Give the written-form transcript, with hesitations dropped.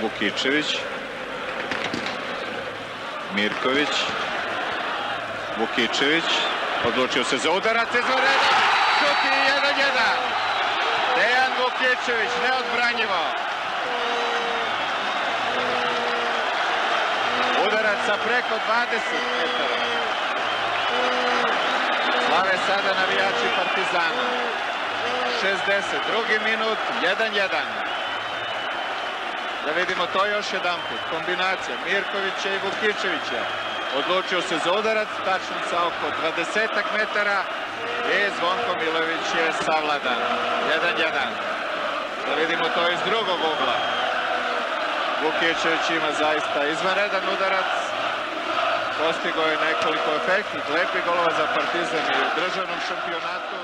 Vukičević. Mirković. Vukičević. Odlučio se za udarac. Izvanredan šut i 1-1. Dejan Vukičević, neodbranjivo. Udarac sa preko 20 metara. Slave sada navijači Partizana. 60. Drugi minut. 1-1. Da vidimo to još jedan put. Kombinacija Mirkovića i Vukičevića. Odlučio se za udarac, tačno sa oko 20 metara i Zvonko Milović je savladan. 1-1. Da vidimo to iz drugog ugla. Vukičević ima zaista izvanredan udarac. Postigao je nekoliko efektnih, lepih golova za Partizan i u državnom šampionatu.